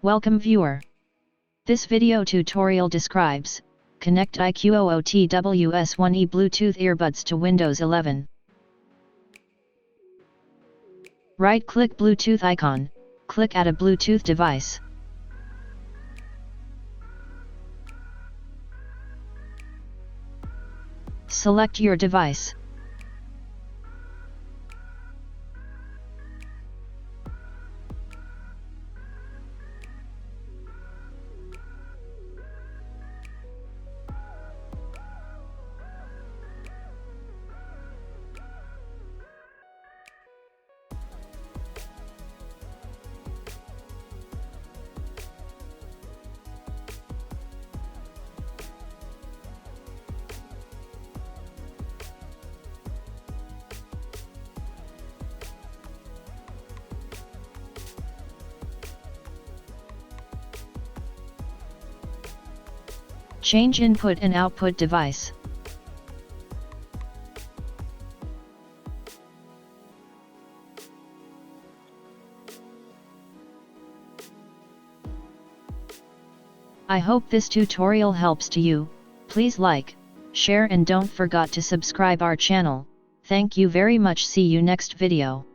Welcome viewer. This video tutorial describes, connect iQOO TWS 1E Bluetooth earbuds to Windows 11. Right-click Bluetooth icon, click Add a Bluetooth device. Select your device. Change input and output device. I hope this tutorial helps to you. Please like, share and don't forget to subscribe our channel. Thank you very much. See you next video.